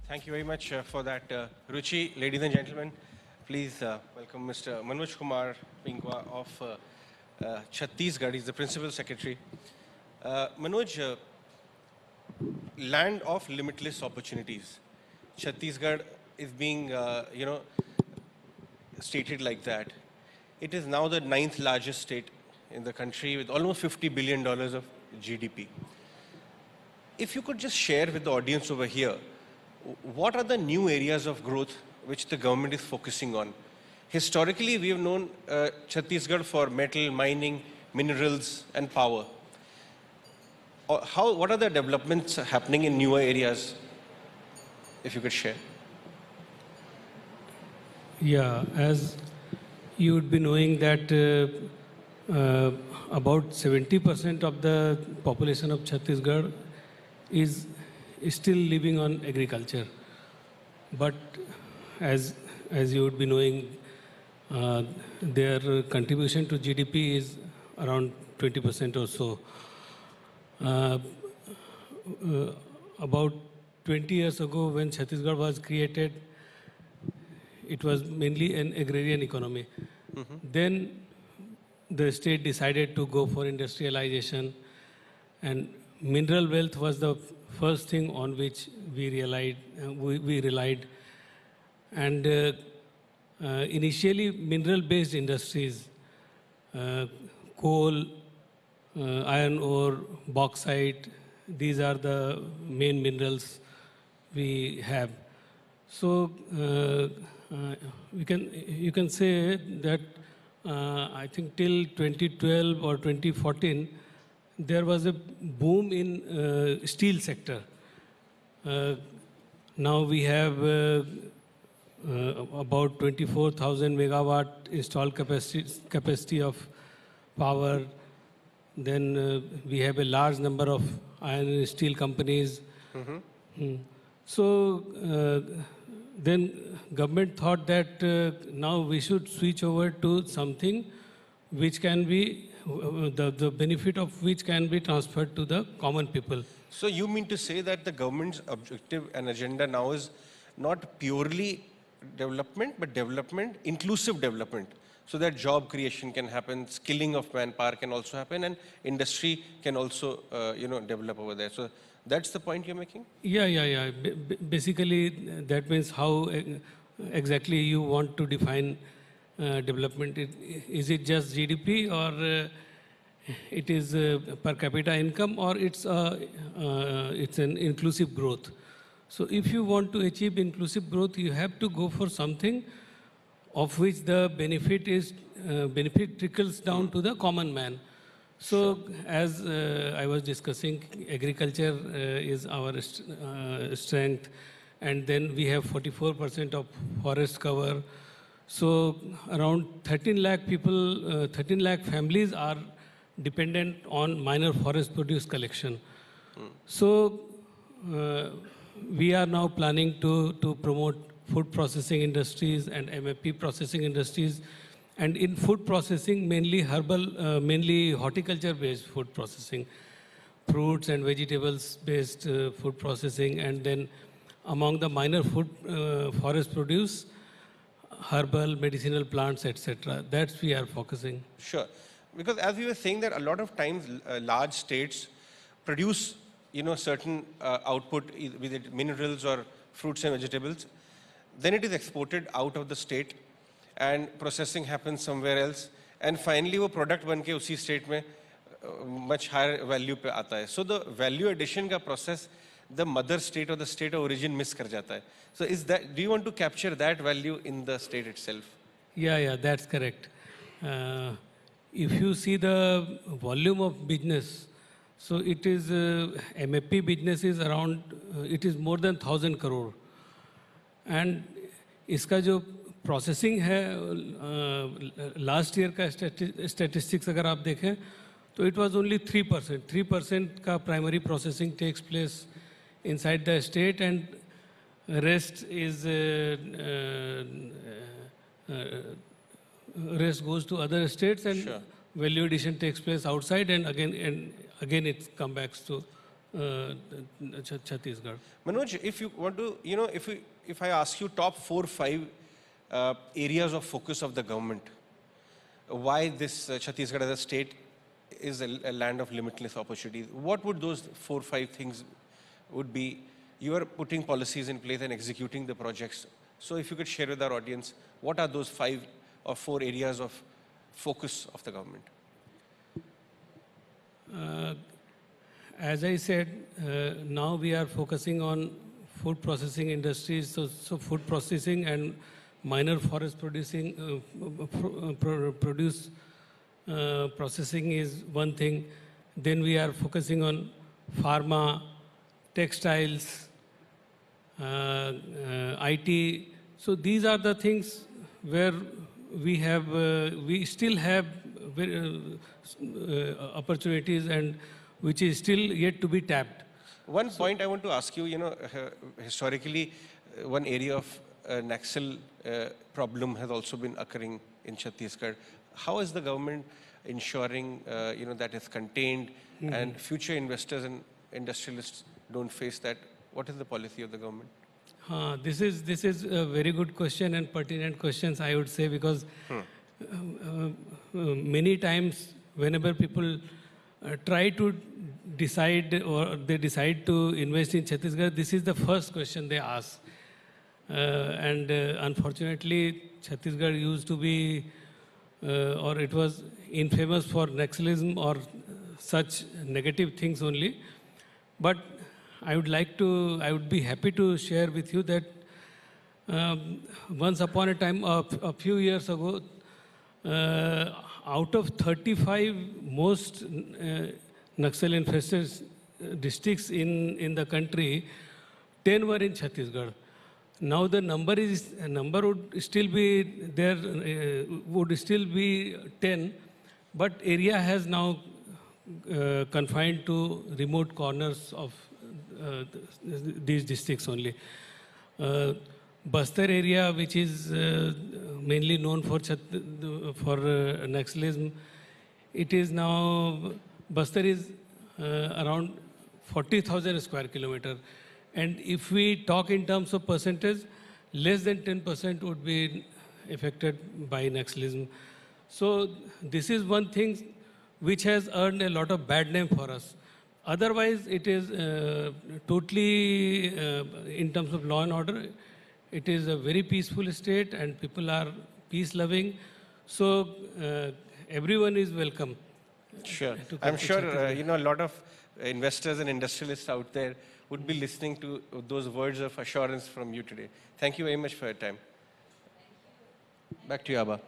Thank you very much for that, Ruchi. Ladies and gentlemen, please welcome Mr. Manoj Kumar Pingua of Chhattisgarh. He's the Principal Secretary. Manoj, land of limitless opportunities. Chhattisgarh is being, stated like that. It is now the 9th largest state in the country with almost $50 billion of GDP. If you could just share with the audience over here, what are the new areas of growth which the government is focusing on? Historically, we have known Chhattisgarh for metal, mining, minerals, and power. What are the developments happening in newer areas, if you could share? Yeah, as you would be knowing that about 70% of the population of Chhattisgarh is still living on agriculture. But as you would be knowing, their contribution to GDP is around 20% or so. About 20 years ago, when Chhattisgarh was created, it was mainly an agrarian economy. Then the state decided to go for industrialization, and mineral wealth was the first thing on which we relied. And initially, mineral-based industries, coal, iron ore, bauxite, these are the main minerals we have. So you can say that I think till 2012 or 2014, there was a boom in steel sector. Now we have about 24,000 megawatt installed capacity of power. Then we have a large number of iron and steel companies. So then government thought that now we should switch over to something which can be, the benefit of which can be transferred to the common people. So you mean to say that the government's objective and agenda now is not purely development, but development, inclusive development, so that job creation can happen, skilling of manpower can also happen, and industry can also, develop over there. So that's the point you're making? Yeah. Basically, that means how exactly you want to define development. Is it just GDP, or it is per capita income, or it's an inclusive growth? So if you want to achieve inclusive growth, you have to go for something of which the benefit trickles down to the common man. So as I was discussing, agriculture is our strength, and then we have 44% of forest cover. So around 13 lakh people, 13 lakh families are dependent on minor forest produce collection. So we are now planning to promote food processing industries and MFP processing industries. And in food processing, mainly herbal, mainly horticulture-based food processing, fruits and vegetables-based food processing, and then among the minor food forest produce, herbal, medicinal plants, etc. That's we are focusing. Sure, because as we were saying that a lot of times large states produce, certain output, with it minerals or fruits and vegetables, then it is exported out of the state, and processing happens somewhere else, and finally वो product बन के उसी state में much higher value पे आता है. So the value addition का process the mother state or the state of origin miss कर जाता है. So do you want to capture that value in the state itself? Yeah, that's correct. If you see the volume of business, so it is MFP business is around, it is more than 1,000 crore, and इसका जो processing है last year का statistics अगर आप देखें तो it was only 3% का primary processing takes place inside the state and rest is rest goes to other states, and value addition takes place outside, and again it comes back to Chhattisgarh. Manoj, if you want to, if I ask you top 4, 5 areas of focus of the government, why this Chhattisgarh as a state is a land of limitless opportunities, what would those 4, 5 things would be? You are putting policies in place and executing the projects. So if you could share with our audience, what are those 5 or 4 areas of focus of the government? As I said, now we are focusing on food processing industries. So food processing and minor forest producing produce processing is one thing. Then we are focusing on pharma, textiles, IT. So these are the things where we still have opportunities and which is still yet to be tapped. One point I want to ask you, historically, one area of Naxal problem has also been occurring in Chhattisgarh. How is the government ensuring, that is contained and future investors and industrialists don't face that? What is the policy of the government? This is a very good question and pertinent questions, I would say, because many times whenever people try to decide or they decide to invest in Chhattisgarh, this is the first question they ask. And unfortunately, Chhattisgarh used to be, or it was infamous for Naxalism or such negative things only. But I would be happy to share with you that once upon a time, a few years ago, out of 35 most Naxal infested districts in the country, 10 were in Chhattisgarh. Now the number would still be there, would still be 10, but area has now confined to remote corners of these districts only. Bastar area, which is mainly known for Naxalism, it is now, Bastar is around 40,000 square kilometer. And if we talk in terms of percentage, less than 10% would be affected by Naxalism. So this is one thing which has earned a lot of bad name for us. Otherwise, it is totally, in terms of law and order, it is a very peaceful state and people are peace-loving. So everyone is welcome. Sure. I'm sure, a lot of investors and industrialists out there would be listening to those words of assurance from you today. Thank you very much for your time. Back to you, Abba.